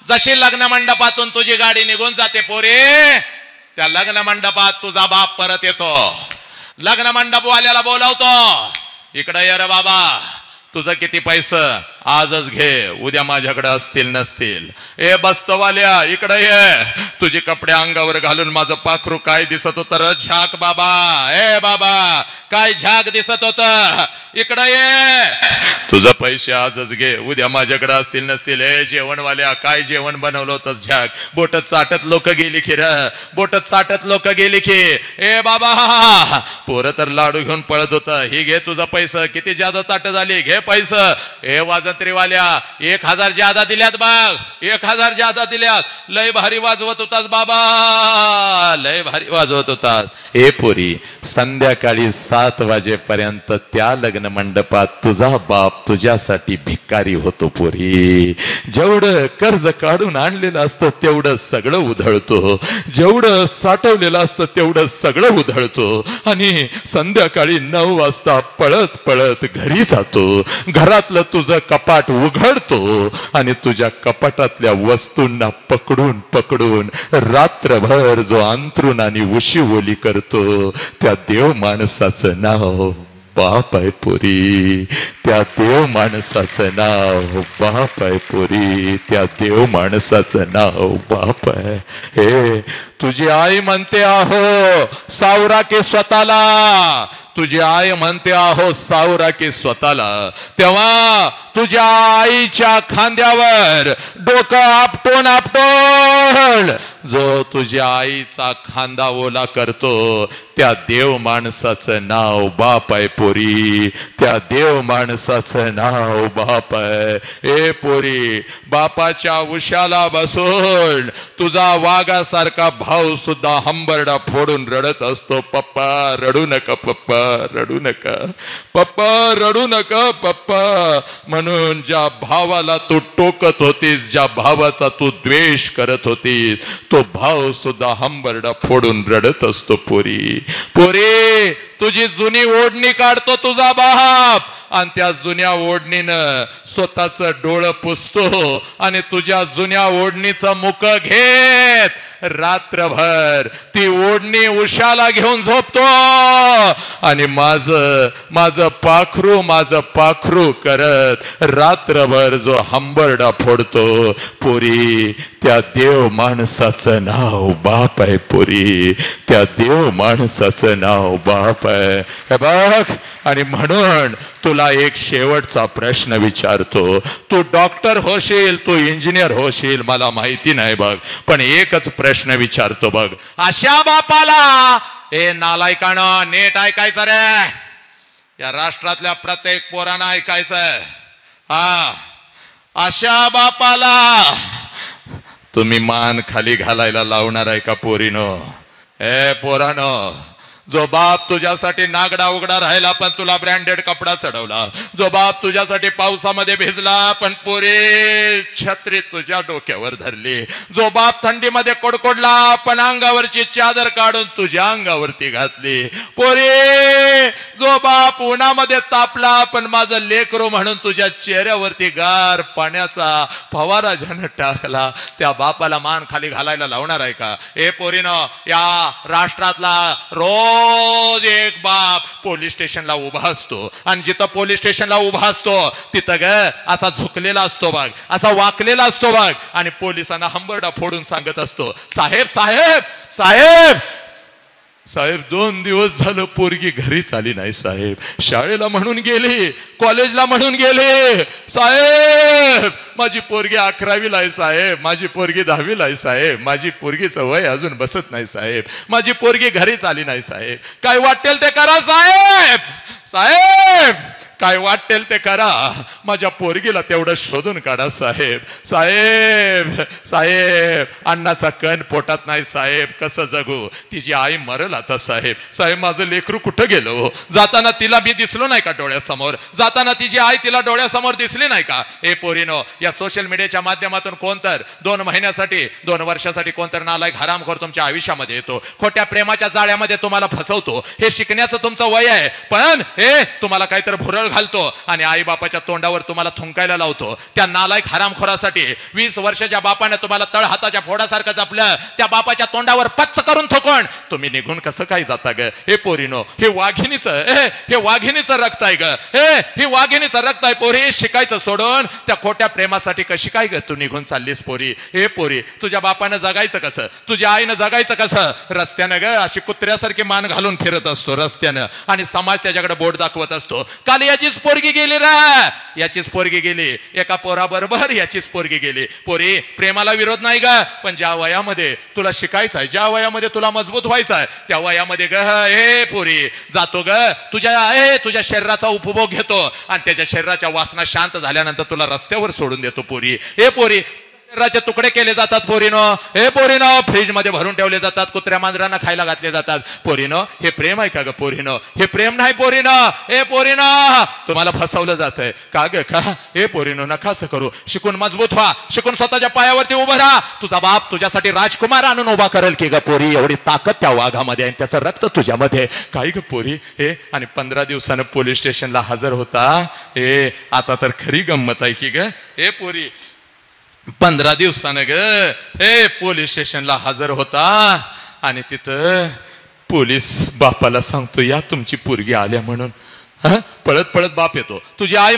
जशी लग्न मंडपातून तुझी गाडी निघून जाते पोरी, त्या लग्न मंडपात तुझा बाप परत येतो. लग्न मंडपवाल्याला बोलवतो, इकडे ये रे बाबा, तुझं किती पैसे आजच घे, उद्या माझ्याकडे असतील नसतील. ए बस्तवाल्या इकडे ये, तुझे कपडे अंगावर घालून माझं पाखरू काय दिसत होतं र झाक बाबा. ए बाबा काय झाक दिसत होत, इकडे ये. तुझं पैसे आजच घे, उद्या माझ्याकडे असतील नसतील. ए जेवणवाल्या काय जेवण बनवलं होतं झाक. बोटत चाटत लोक गेली की र, बोटत चाटत लोक गेली की. ए बाबा पोरं तर लाडू घेऊन पळत होत. ही घे तुझा पैसा, किती ज्यादा ताट झाली घे पैसा. ए वाजंत्रीवाल्या 1000 ज्यादा दिल्यात बघ, 1000 ज्यादा दिल्यात. लय भारी वाजवत होतास बाबा, लय भारी वाजवत होतास. ए पोरी संध्याकाळी 7 वाजेपर्यंत त्या लग्न मंडपात तुझा बाप तुझ्यासाठी भिकारी होतो. पोरी जेवढं कर्ज काढून आणलेलं असतं तेवढं सगळं उधळतो, जेवढं साठवलेलं असतं तेवढं सगळं उधळतो. आणि संध्याकाळी 9 वाजता पळत पळत घरी जातो. घरातलं तुझं कपाट उघडतो आणि तुझ्या कपाटातल्या वस्तूंना पकडून पकडून रात्रभर जो अंथरूण आणि उशीवोली करतो त्या देव माणसाचं नाव बाप आहे पोरी. त्या देव माणसाचं नाव बाप आहे पोरी, त्या देव माणसाचं नाव बाप आहे. हे तुझी आई म्हणते आहो सावरा के स्वतःला, तुझी आई म्हणते आहो सावरा की स्वतःला. तेव्हा तुझ्या आईच्या खांद्यावर डोकं आपटून आपटून जो तुझ्या आईचा खांदा ओला करतो त्या देव माणसाचं नाव बाप आहे पोरी, त्या देव माणसाचं नाव बाप आहे. ए पोरी बापाच्या उशाला बसून तुझा वाघासारखा भाऊ सुद्धा हंबरडा फोडून रडत असतो. पप्पा रडू नका, पप्पा रडू नका, पप्पा रडू नका पप्पा. म्हणून ज्या भावाला तू टोकत होतीस, ज्या भावाचा तू द्वेष करत होतीस, तो भाव सुद्धा हंबरडा फोडून रडत असतो. पोरी पोरी तुझी जुनी ओढणी काढतो तुझा बाप आणि त्या जुन्या ओढणीनं स्वतःचं डोळं पुसतो आणि तुझ्या जुन्या ओढणीचं मुख घेत रात्रभर ती ओढणी उशाला घेऊन झोपतो आणि माझं पाखरू करत रात्रभर जो हंबरडा फोडतो. पोरी त्या देव माणसाचं नाव बाप आहे. पोरी त्या देव माणसाचं नाव बाप आहे. हे बघ, आणि म्हणून तुला एक शेवटचा प्रश्न विचारतो. तू डॉक्टर होशील, तू इंजिनियर होशील मला माहिती नाही बघ, पण एकच प्रश्न विचारतो बघ. अशा बापाला ए नालायकानं नीट ऐकायचं रे, या राष्ट्रातल्या प्रत्येक पोरानं ऐकायचं. हा, अशा बापाला तुम्ही मान खाली घालायला लावणार आहे का पोरीनो? ए पोरानो, जो बाप तुझ्यासाठी नागडा उघडा राहिला पण तुला ब्रँडेड कपडा चढवला, जो बाप तुझ्यासाठी पावसामध्ये भिजला पण पोरे छत्री तुझ्या डोक्यावर धरली, जो बाप थंडीमध्ये कोडकोडला पण अंगावरची चादर काढून तुझ्या अंगावरती घातली, पोरे जो बाप उन्हामध्ये तापला पण माझं लेकरू म्हणून तुझ्या चेहऱ्यावरती गार पाण्याचा फवारा ज्यानं टाकला, त्या बापाला मान खाली घालायला लावणार आहे का? ए पोरीनो, या राष्ट्रातला रोज एक बाप पोलीस स्टेशनला उभा असतो आणि जिथं पोलीस स्टेशनला उभा असतो तिथं ग असा झुकलेला असतो बघ, असा वाकलेला असतो बघ, आणि पोलिसांना हंबरडा फोडून सांगत असतो, साहेब साहेब साहेब साहेब 2 दिवस झालं पोरगी घरीच आली नाही साहेब, शाळेला म्हणून गेली, कॉलेजला म्हणून गेली साहेब, माझी पोरगी 11वीला आहे साहेब, माझी पोरगी 10वीला आहे साहेब, माझी पोरगीचं वय अजून बसत नाही साहेब, माझी पोरगी घरीच आली नाही साहेब, काय वाटेल ते करा साहेब, साहेब काय वाटेल ते करा, माझ्या पोरगीला तेवढं शोधून काढा साहेब, साहेब साहेब अन्नाचा कण पोटात नाही साहेब, कसं जगू, तिची आई मरल आता साहेब, साहेब माझं लेकरू कुठं गेलो, जाताना तिला मी दिसलो नाही का डोळ्यासमोर, जाताना तिची आई तिला डोळ्यासमोर दिसली नाही का? ए पोरीनो, या सोशल मीडियाच्या माध्यमातून कोणतर 2 महिन्यासाठी 2 वर्षासाठी कोणतर नालायक हरामखोर तुमच्या आयुष्यामध्ये येतो, खोट्या प्रेमाच्या जाळ्यामध्ये तुम्हाला फसवतो, हे शिकण्याचं तुमचं वय आहे, पण हे तुम्हाला काहीतरी भुरळ घालतो आणि आई बापाच्या तोंडावर तुम्हाला थुंकायला लावतो. त्या नालायक हरामखोरासाठी 20 वर्षाच्या बापाने तुम्हाला तळ हाताच्या फोडासारखं जपलं, त्या बापाच्या तोंडावर पच्च करून थुकून तुम्ही निघून कसं काय जाता ग? हे पोरीनो, हे वाघिणीचं रक्त आहे ग, हे वाघिणीचं रक्त आहे. पोरी, शिकायचं सोडून त्या खोट्या प्रेमासाठी कशी काय ग तू निघून चाललीस पोरी? हे पोरी, तुझ्या बापानं जगायचं कसं, तुझ्या आईनं जगायचं कसं? रस्त्यानं ग अशी कुत्र्यासारखी मान घालून फिरत असतो रस्त्यानं आणि समाज त्याच्याकडे बोट दाखवत असतो. काल याचीच पोरगी गेली रे, याचीच पोरगी गेली, एका पोराबरोबर याचीच पोरगी गेली. पोरी, प्रेमाला विरोध नाही ग, पण ज्या वयामध्ये तुला शिकायचं आहे, ज्या वयामध्ये तुला मजबूत व्हायचं आहे, त्या वयामध्ये ग हे पोरी जातो ग, तुझ्या शरीराचा उपभोग घेतो आणि त्याच्या शरीराच्या वासना शांत झाल्यानंतर तुला रस्त्यावर सोडून देतो पोरी. हे पोरी, शरीराचे तुकडे केले जातात पोरीनो, हे पोरीनो, फ्रीज मध्ये भरून ठेवले जातात, कुत्र्या मांजरांना खायला घातले जातात. पोरीनो, हे प्रेम आहे का ग पोरीनो? हे प्रेम नाही पोरीनो. हे पोरीनो, तुम्हाला फसवलं जात आहे का ग? का? हे पोरीनो, नका असं करू. शिकून मजबूत व्हा, शिकून स्वतःच्या पायावरती उभं राहा. तुझा बाप तुझ्यासाठी राजकुमार आणून उभा करेल की ग पोरी? एवढी ताकद त्या वाघामध्ये आहे, त्याचं रक्त तुझ्यामध्ये. काय ग पोरी? हे आणि 15 दिवसानं पोलीस स्टेशनला हजर होता. हे आता तर खरी गंमत आहे की ग? हे पोरी, 15 दिवसानं ग हे पोलीस स्टेशनला हजर होता आणि तिथं पोलीस बापाला सांगतो, या तुमची पोरगी आल्या म्हणून. पळत पळत बाप येतो. तुझी आई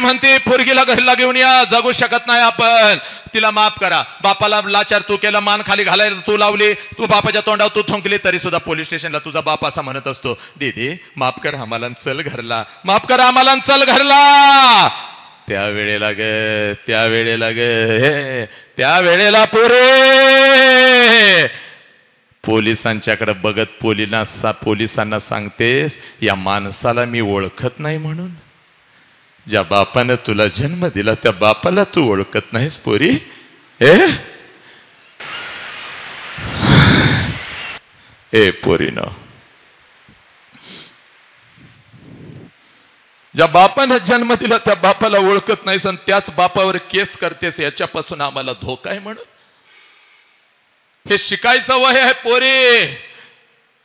म्हणते पोरगीला घरला घेऊन या, जगू शकत नाही आपण, तिला माफ करा. बापाला लाचार तू केलं, मान खाली घालायला तू लावली, तू बापाच्या तोंडावर तू थुंकली, तरी सुद्धा पोलीस स्टेशनला तुझा बाप असा म्हणत असतो, दीदी माफ कर आम्हाला, चल घरला, माफ कर आम्हाला, चल घरला. त्यावेळेला पोरे पोलिसांच्याकडे बघत पोलिसांना सांगतेस, या माणसाला मी ओळखत नाही म्हणून. ज्या बापानं तुला जन्म दिला त्या बापाला तू ओळखत नाहीस पोरी? ए पोरीनो, ज्या बापानं जन्म दिला त्या बापाला ओळखत नाहीस आणि त्याच बापावर केस करतेस, याच्यापासून आम्हाला धोका आहे म्हणून. हे शिकायचं वय आहे पोरी.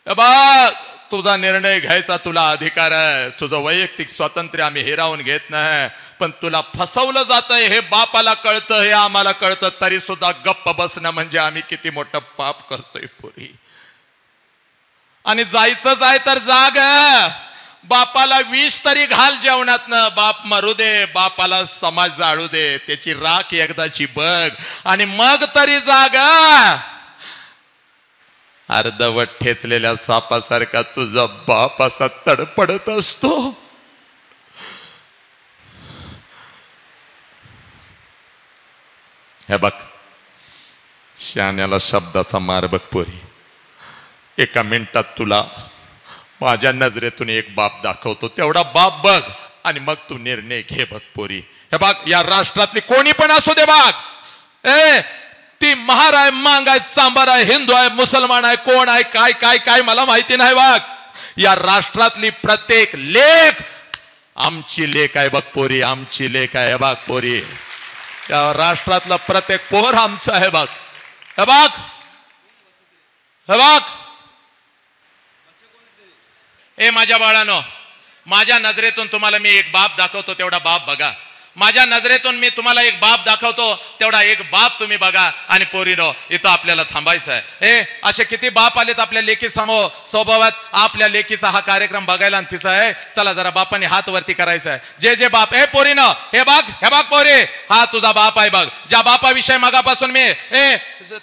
बा, तुझा निर्णय घ्यायचा तुला अधिकार आहे, तुझं वैयक्तिक स्वातंत्र्य आम्ही हिरावून घेत नाही, पण तुला फसवलं जातंय हे बापाला कळतं, हे आम्हाला कळतं, तरी सुद्धा गप्प बसणं म्हणजे आम्ही किती मोठं पाप करतोय पोरी. आणि जायचंच आहे तर जाग, बापाला विष तरी घाल जेवणातनं, बाप मरू दे, बापाला समाज जाळू दे, त्याची राख एकदाची बघ आणि मग तरी जागा. अर्धवट ठेचलेल्या सापासारखा तुझा बाप असा तडपडत असतो. हे बघ, शाण्याला शब्दाचा मार बघ पोरी. एका मिनिटात तुला माझ्या नजरेतून एक बाप दाखवतो, तेवढा बाप बघ आणि मग तू निर्णय घे बघ पोरी. हे बघ, या राष्ट्रातली कोणी पण असू दे बघ, ती महार आहे, मांग आहे, चांबार आहे, हिंदू आहे, मुसलमान आहे, कोण आहे, काय काय काय मला माहिती नाही बघ. या राष्ट्रातली प्रत्येक लेक आमची लेक आहे बघ पोरी, आमची लेक आहे बघ पोरी. या राष्ट्रातला प्रत्येक पोर आमचा आहे बघ. हे बघ, हे बघ, ए माझ्या बाळानो, माझ्या नजरेतून तुम्हाला मी एक बाप दाखवतो, तेवढा बाप बघा. माझ्या नजरेतून मी तुम्हाला एक बाप दाखवतो, तेवढा एक बाप तुम्ही बघा. आणि पोरीनो, इथं आपल्याला थांबायचं आहे. असे किती बाप आलेत आपल्या लेकी समोर सोबत. आपल्या लेकीचा हा कार्यक्रम बघायला आणि तिचा आहे, चला जरा बापाने हात वरती करायचा आहे. जे जे बाप, पोरीनो हे बघ पोरी, हा तुझा बाप आहे बघ. ज्या बापाविषयी मगापासून मी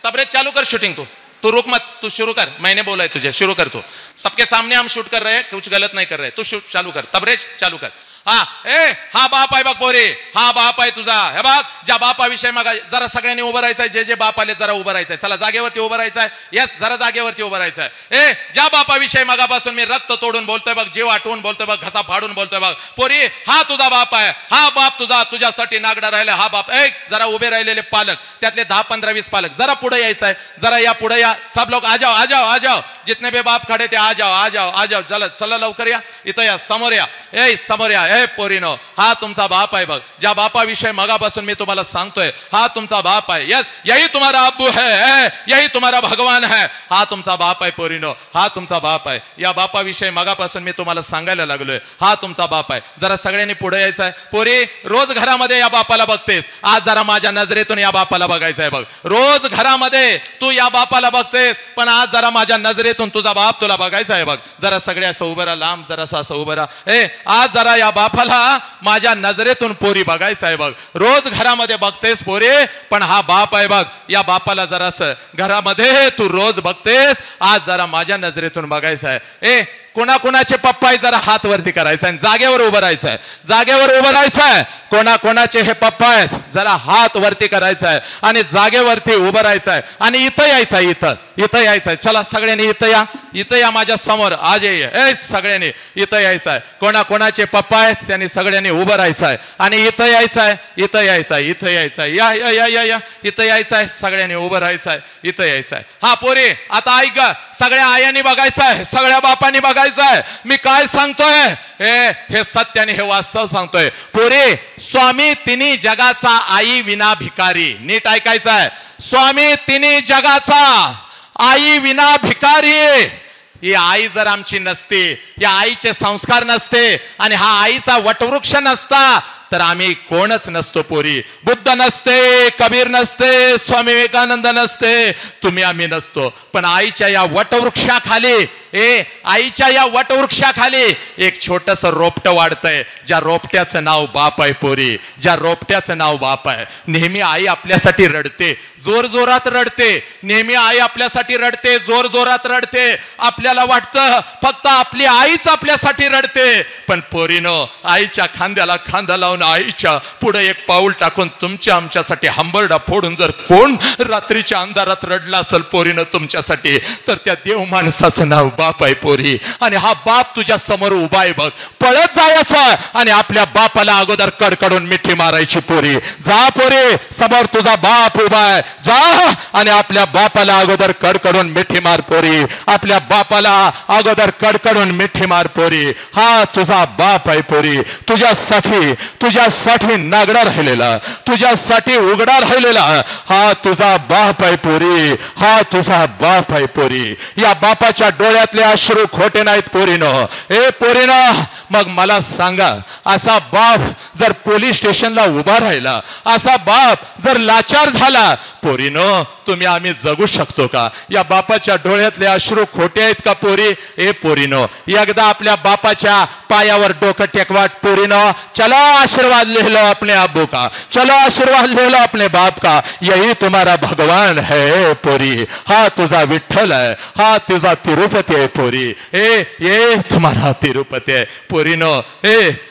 तबरेज चालू कर, शूटिंग तू रुक मत, तू शुरू कर, मैंने बोला है तुझे, शुरू कर. तू सबके सामने हम शूट कर रहे हैं, कुछ गलत नहीं कर रहे, तू शूट चालू कर, तबरेज चालू कर. हा बाप आहे बघ पोरी, हा बाप आहे तुझा. हे बघ, ज्या बापाविषयी मग जरा सगळ्यांनी उभं राहायचंय, जे जे बाप आले जरा उभं राहायचंय. चला जागेवरती उभं राहायचंय. यस, जरा जागेवरती उभं राहायचंय. ज्या बापाविषयी मगापासून मी रक्त तोडून बोलतोय बघ, जीव आठवून बोलतोय बघ, घसा फाडून बोलतोय बघ पोरी, हा तुझा बाप आहे. हा बाप तुझ्यासाठी नागडा राहिला. हा बाप. जरा उभे राहिलेले पालक, त्यातले 10, 15, 20 पालक, जरा पुढे यायचंय, जरा या पुढे या. सब लोग आ जाओ, आ जाओ, आ जाओ. जितने भी बाप खड़े थे आ जाओ आ जाओ आ जाओ, चला चला लवकर या, इथं या, समोर या, ए समोर या. ए पोरीनो, हा तुमचा बाप आहे बघ. ज्या बापाविषयी मगापासून मी तुम्हाला सांगतोय, हा तुमचा बाप आहे. यस, यही तुम्हारा अब्बू है, यही तुम्हारा भगवान है. हा तुमचा बाप आहे पोरीनो, हा तुमचा बाप आहे. या बापाविषयी मगापासून मी तुम्हाला सांगायला लागलोय, हा तुमचा बाप आहे. जरा सगळ्यांनी पुढे यायचं आहे. पोरी, रोज घरामध्ये या बापाला बघतेस, आज जरा माझ्या नजरेतून या बापाला बघायचं आहे बघ. रोज घरामध्ये तू या बापाला बघतेस, पण आज जरा माझ्या नजरेतून तुझा बाप तुला बघायचा आहे बघ. जरा सगळ्या असं उभं राहा, लांब जरासं असं उभं राहा. ए आज जरा या बापाला माझ्या नजरेतून पोरी बघायचं आहे बघ. रोज घरामध्ये बघतेस पोरी, पण हा बाप आहे बघ. या बापाला जरासं घरामध्ये तू रोज बघतेस, आज जरा माझ्या नजरेतून बघायचं आहे. ए कोणाकोणाचे पप्पा आहे जरा हात वरती करायचा आहे, जागेवर उभं राहायचं आहे, जागेवर उभं राहायचं आहे. कोणाकोणाचे हे पप्पा आहेत जरा हात वरती करायचा आहे आणि जागेवरती उभं राहायचं आहे. आणि इथं यायचं आहे, इथं यायचं आहे. चला सगळ्यांनी इथं या, इथं या माझ्या समोर. आज ये सगळ्यांनी इथं यायचं आहे. कोणाकोणाचे पप्पा आहेत त्यांनी सगळ्यांनी उभं राहायचं आहे आणि इथं यायचं आहे, इथं यायचं आहे, इथं यायचं आहे. या या या या या इथं यायचं आहे, सगळ्यांनी उभं राहायचं आहे, इथं यायचं आहे. हा पोरी आता ऐक, सगळ्या आयांनी बघायचं आहे, सगळ्या बापांनी बघायचं आहे. मी काय सांगतोय हे सत्य आणि हे वास्तव सांगतोय. पोरी, स्वामी तिन्ही जगाचा, आई विना भिकारी. नीट ऐकायचं आहे. स्वामी तिन्ही जगाचा, आई विना भिकारी. ही आई जर आमची नसती, या आईचे संस्कार नसते आणि हा आईचा वटवृक्ष नसता, तर आम्ही कोणच नसतो पोरी. बुद्ध नसते, कबीर नसते, स्वामी विवेकानंद नसते, तुम्ही आम्ही नसतो. पण आईच्या या वटवृक्षाखाली, आईच्या या वटवृक्षाखाली एक छोटस रोपट वाढतंय, ज्या रोपट्याचं नाव बाप आहे पोरी, ज्या रोपट्याचं नाव बाप आहे. नेहमी आई आपल्यासाठी रडते, जोर जोरात रडते. नेहमी आई आपल्यासाठी रडते, जोर जोरात रडते. आपल्याला वाटतं फक्त आपली आईच आपल्यासाठी रडते, पण पोरीनो, आईच्या खांद्याला खांदा लावून आईच्या पुढे एक पाऊल टाकून तुमच्या आमच्यासाठी हंबरडा फोडून जर कोण रात्रीच्या अंधारात रडला असेल पोरीनं तुमच्यासाठी, तर त्या देव माणसाचं नाव बाप आहे पोरी. आणि हा बाप तुझ्या समोर उभा आहे बघ. पळत जायचं आणि आपल्या बापाला अगोदर कडकडून मिठी मारायची पोरी. जा पोरी, समोर तुझा बाप उभा आहे, जा आणि आपल्या बापाला अगोदर कडकडून मिठी मार पोरी. आपल्या बापाला अगोदर कडकडून मिठी मार पोरी. हा तुझा बाप आहे पोरी. तुझ्यासाठी नागडा राहिलेला, तुझ्यासाठी उघडा राहिलेला हा तुझा बाप आहे पोरी. हा तुझा बाप आहे पोरी. या बापाच्या डोळ्यातले अश्रू खोटे नाहीत पोरीनो. ए पोरीनो, मग मला सांगा, असा बाप जर पोलीस स्टेशनला उभा राहिला, असा बाप जर लाचार झाला, पोरीनो तुम्ही आम्ही जगू शकतो का? या बापाच्या डोळ्यातले अश्रू खोटे आहेत का पोरी? ए पोरीनो, एकदा आपल्या बापाच्या पायावर डोकं टेकवा पोरीनो. चलो आशीर्वाद ले लो अपने अब्बू का, चलो आशीर्वाद ले लो अपने बाप का. यही तुम्हारा भगवान है पोरी. हा तुझा विठ्ठल आहे, हा तुझा तिरुपती आहे पोरी. ये तुम्हारा तिरुपती आहे पोरीनो.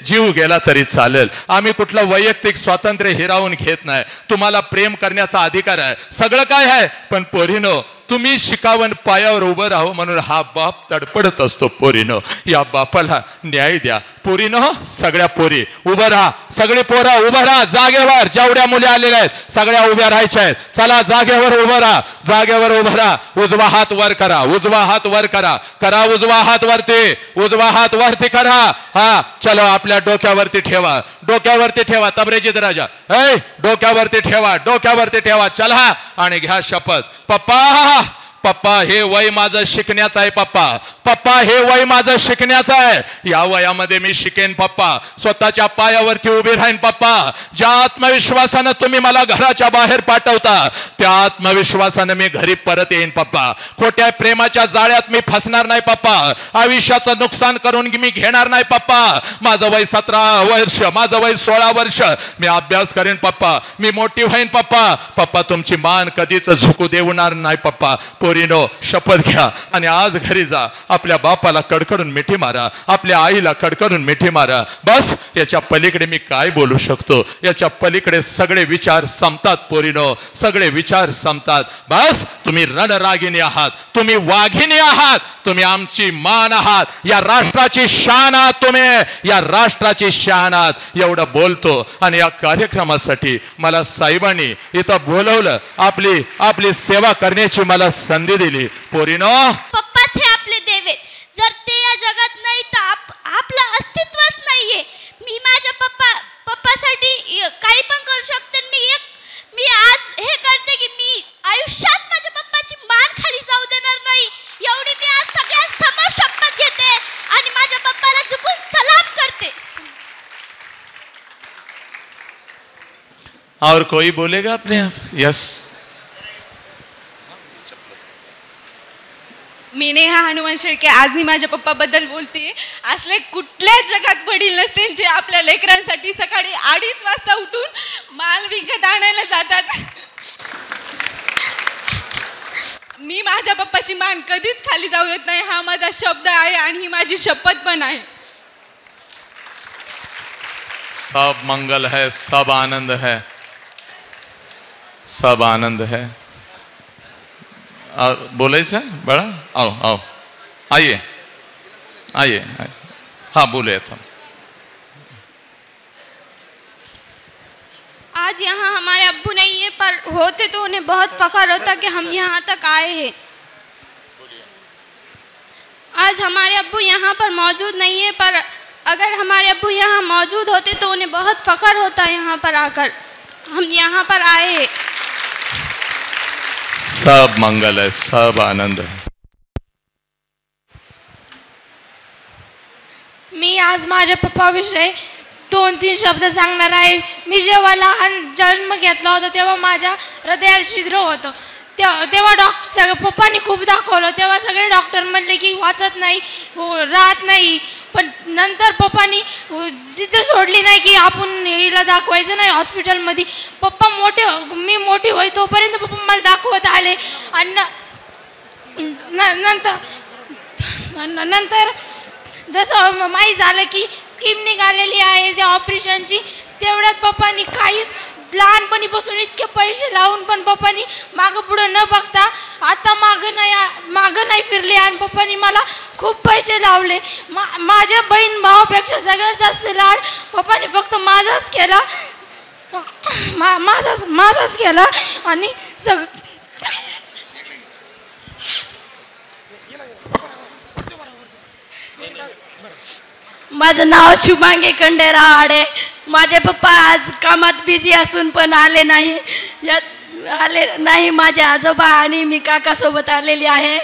जीव गेला तरी चालेल, आम्ही कुठलं वैयक्तिक स्वातंत्र्य हिरावून घेत नाही. तुम्हाला प्रेम करण्याचा अधिकार आहे, सगळं काय आहे, पण पोरीनो तुम्ही शिकावण पायावर उभं राहो म्हणून हा बाप तडपडत असतो पोरीनो. या बापाला न्याय द्या पोरीनो. सगळ्या पोरी उभं राहा, सगळी पोरं उभं राहा जागेवर. जेवढ्या मुली आलेल्या आहेत सगळ्या उभ्या राहायच्या आहेत. चला जागेवर उभं राहा, जागेवर उभं राहा. उजवा हात वर करा, उजवा हात वर करा, करा उजवा हात वरती, उजवा हात वरती करा. हा चलो आपल्या डोक्यावरती ठेवा, डोक्यावरती ठेवा. तबरेजीत राजा डोक्यावरती ठेवा, डोक्यावरती ठेवा. चला आणि घ्या शपथ. पप्पा हे वय माझं शिकण्याचं आहे. पप्पा हे वय माझं शिकण्याचं आहे. या वयामध्ये मी शिकेन पप्पा, स्वतःच्या पायावरती उभे राहीन पप्पा. ज्या आत्मविश्वासानं तुम्ही मला घराच्या बाहेर पाठवता, त्या आत्मविश्वासानं मी घरी परत येईन पप्पा. खोट्या प्रेमाच्या जाळ्यात मी फसणार नाही पप्पा. आयुष्याचं नुकसान करून मी घेणार नाही पप्पा. माझं वय 17 वर्ष, माझं वय 16 वर्ष. मी अभ्यास करेन पप्पा, मी मोठी होईन पप्पा. तुमची मान कधीच झुकू देणार नाही पप्पा. पोरीनो शपथ घ्या आणि आज घरी जा. आपल्या बापाला कडकडून मिठी मारा, आपल्या आईला कडकडून मिठी मारा. बस याच्या पलीकडे मी काय बोलू शकतो? याच्या पलीकडे सगळे विचार संपतात पोरीनो, सगळे विचार संपतात. बस तुम्ही रणरागिणी आहात, तुम्ही वाघिणी आहात, तुम्ही आमची मान आहात, या राष्ट्राची शान आहात तुम्ही, या राष्ट्राची शान आहात. एवढं बोलतो आणि या कार्यक्रमासाठी मला साहेबांनी इथं बोलवलं, आपली सेवा करण्याची मला संधी दिली. पोरीनो
पप्पा पप्पाच हे आपले देव आहेत. जर ते या जगात नाही तर आपलं अस्तित्वच नाहीये. मी माझ्या पप्पासाठी काही पण करू शकते. मी आज हे करते की मी आयुष्यात माझ्या पप्पाची मान खाली जाऊ देणार नाही, एवढी मी आज सगळ्यांसमोर शपथ घेते आणि माझ्या पप्पाला झुकून सलाम करते.
और कोई बोलेगा अपने आप? यस.
मी नेहा हनुमान शेळके. आज मी माझ्या पप्पाबद्दल बोलते. असले कुठल्या जगात वडील नसतील जे आपल्या लेकरांसाठी सकाळी 2:30 वाजता उठून माल विकत आणायला जातात. मी माझ्या पप्पाची मान कधीच खाली जाऊ देत नाही, हा माझा शब्द आहे आणि ही माझी शपथ पण आहे.
सब मंगल है, सब आनंद है, सब आनंद है. और बोलायचं बड़ा? आओ आओ, आइए आइए. हाँ बोले तुम.
आज यहाँ हमारे अब्बू नहीं है, पर होते तो उन्हें बहुत फख्र होता कि हम यहाँ तक आए हैं. आज हमारे अब्बू यहाँ पर मौजूद नहीं है, पर अगर हमारे अब्बू यहाँ मौजूद होते तो उन्हें बहुत फख्र होता यहाँ पर आकर हम यहाँ पर आए हैं.
सब मंगल है, सब आनंद है.
मी आज माझ्या पप्पाविषयी 2-3 शब्द सांगणार आहे. मी जेव्हा लहान जन्म घेतला होता तेव्हा माझ्या हृदयाला छिद्र होतं. तेव्हा पप्पांनी खूप दाखवलं. तेव्हा सगळे डॉक्टर म्हणले की वाचत नाही, राहत नाही. पण नंतर पप्पांनी जिद्द सोडली नाही की आपण हिला दाखवायचं नाही हॉस्पिटलमध्ये. मी मोठी होई तोपर्यंत पप्पा मला दाखवत आले. आणि नंतर जसं माहीत झालं की स्कीम निघालेली आहे त्या ऑपरेशनची, तेवढ्यात पप्पांनी काहीच लहानपणीपासून इतके पैसे लावून पण पप्पांनी मागं पुढं न बघता आता मागं नाही फिरले आणि पप्पांनी मला खूप पैसे लावले. माझ्या बहीण भावापेक्षा सगळ्यात जास्त लाड पप्पांनी फक्त माझाच केला, माझाच केला. आणि
माझं नाव शुभांगी खंडेराव आडे. माझे पप्पा आज कामात बिझी असून पण आले नाही. माझे आजोबा आणि मी काकासोबत आलेली आहे.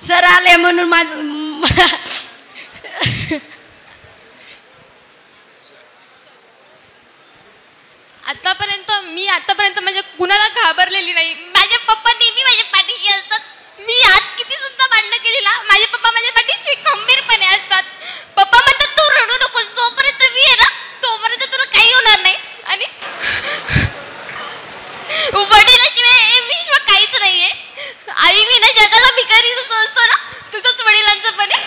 सर आले म्हणून आतापर्यंत म्हणजे कुणाला घाबरलेली नाही. माझे पप्पा नेहमी माझ्या पाठीशी असतात. मी आज किती सुद्धा भांडणं केली ना, माझे पप्पा माझ्या पाठीशी खंबीरपणे असतात. पप्पा म्हणतात तू रडू नको, जोपर्यंत मी आहे ना तोपर्यंत तुला काही होणार नाही. आणि वडिलाशिवाय विश्व काहीच नाहीये. आई विना जगाला भिकारी जसं असतं ना तसंच वडिलांचं पण आहे.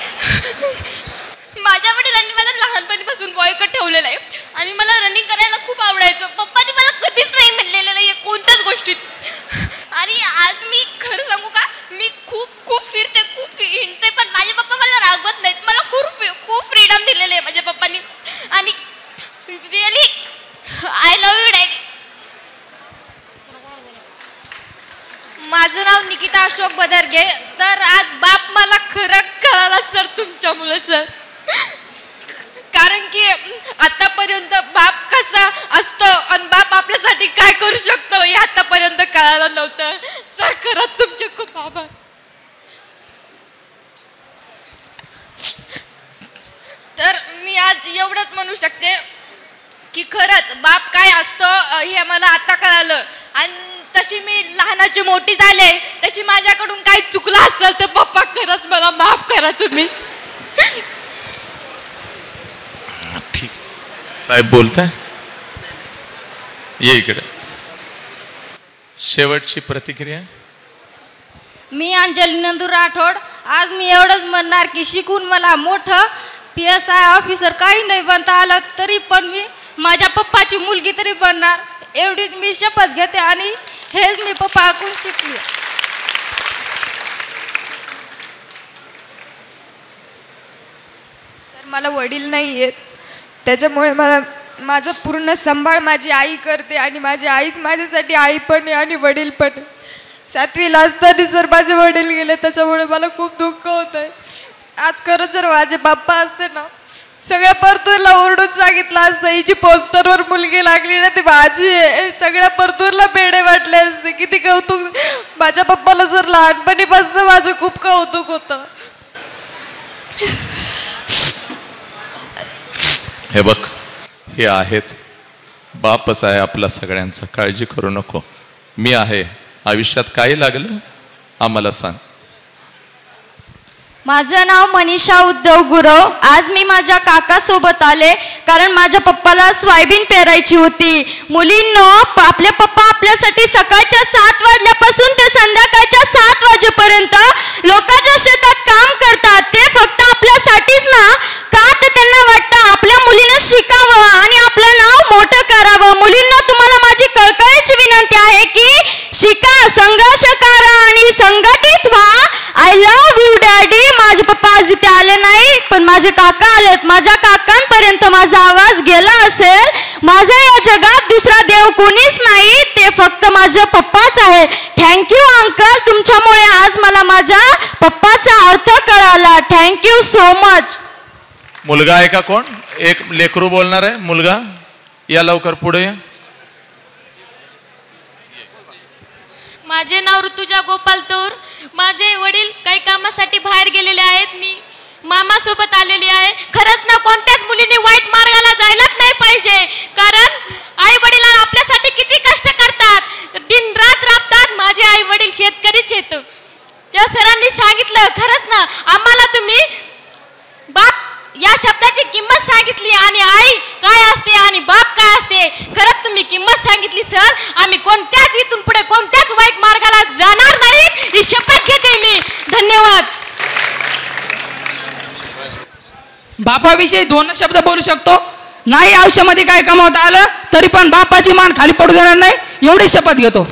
माझ्या वडिलांनी मला लहानपणीपासून बॉयकट ठेवलेलं आहे आणि मला रनिंग करायला खूप आवडायचं. पप्पांनी मला कधीच नाही म्हणलेलं नाहीये कोणत्याच गोष्टीत. आणि आज मी खरं सांगू का, मी खूप फिरते, खूप हिंडते, पण माझे पप्पा मला रागवत नाहीत. मला खूप फ्रीडम दिलेली आहे माझ्या पप्पांनी. आणि really I love you daddy. माझं नाव निकिता अशोक बदरगे. तर आज बाप मला खरं कळाला सर तुमच्यामुळे सर. कारण की आतापर्यंत बाप कसा असतो आणि बाप आपल्यासाठी काय करू शकतो हे आतापर्यंत कळालं नव्हतं सर. खरंच तुमचे खूप आभार. तर मी आज एवढंच म्हणू शकते की खरंच बाप काय असतो हे मला आता कळालं. आणि तशी मी लहानाची मोठी झाले, तशी माझ्याकडून काही चुकलं असेल तर पप्पा खरंच मला माफ करा तुम्ही.
ठीक साहेब बोलताय, ये इकडे. शेवटची प्रतिक्रिया.
मी अंजली नंदू राठोड. आज मी एवढंच म्हणणार की शिकून मला मोठं PSI ऑफिसर काही नाही बनता आलं तरी पण मी माझ्या पप्पाची मुलगी तरी बनणार एवढीच मी शपथ घेते आणि हेच मी पप्पाकडून शिकली.
सर मला वडील नाही आहेत, त्याच्यामुळे मला माझं पूर्ण सांभाळ माझी आई करते आणि माझी आईच माझ्यासाठी आई पण आहे आणि वडील पण. 7वीला असताना जर माझे वडील गेले त्याच्यामुळे मला खूप दुःख होत आहे. आज खरंच जर माझे बाप्पा असते ना, सगळ्या परतूरला ओरडून सांगितलं असतं हिची पोस्टरवर मुलगी लागली ना ती माझी आहे, सगळ्या परतूरला बेडे वाटले असते. किती कौतुक. माझ्या पप्पाला जर लहानपणीपासून माझं खूप कौतुक होतं.
हे बघ, हे आहेत, बापच आहे आपला सगळ्यांचा, काळजी करू नको. मी आहे, आयुष्यात काय लागलं आम्हाला सांग.
माझं नाव मनीषा उद्धव गुरव. आज मी माझ्या काकासोबत आले कारण माझ्या पप्पाला सोयाबीन पेरायची होती. मुलींनो, आपले पप्पा आपल्यासाठी सकाळच्या 7 वाजल्यापासून ते संध्याकाळच्या 7 वाजेपर्यंत लोकांच्या शेतात काम करतात. ते फक्त आपल्यासाठीच ना, का तर त्यांना वाटतं आपल्या मुलीनं शिकावं आणि आपलं नाव मोठं करावं. मुलींना तुम्हाला माझी कळकळीची विनंती आहे की शिका, संघर्ष करा आणि संघटित व्हा. I love you daddy. माझे पप्पा आज इथे आले नाही पण माझे काका आलेत. माझ्या काकांपर्यंत माझा आवाज गेला असेल. माझा या जगात दुसरा देव कोणीच नाही, ते फक्त माझे पप्पाच आहे. थँक्यू अंकल, तुमच्यामुळे आज मला माझ्या पप्पाचा अर्थ कळाला. Thank you so much.
मुलगा आहे का कोण? एक लेकरू बोलणार आहे. मुलगा या लवकर पुढे या.
माझे नाव ऋतुजा गोपाल तोर. माझे वडील काही कामासाठी बाहेर गेलेले आहेत. मी मामासोबत आलेली आहे. खरंच ना, कोणत्याच मुलीने वाईट मार्गाला जायलाच नाही पाहिजे, कारण आई वडील आपल्यासाठी किती कष्ट करतात, दिन रात राबतात. माझे आई वडील शेतकरीच आहेत. या सरांनी सांगितलं, खरंच ना, आम्हाला तुम्ही बाप या शब्दाची किंमत सांगितली आणि आई काय असते आणि बाप काय असते खरंच तुम्ही किंमत सांगितली सर. आम्ही कोणत्याच इथून पुढे कोणत्याच वाईट मार्गाला जाणार नाही, ही शपथ घेते मी. धन्यवाद.
बापाविषयी 2 शब्द बोलू शकतो. नाही आयुष्यामध्ये काय कमावता आलं तरी पण बापाची मान खाली पडू देणार नाही, एवढी शपथ घेतो.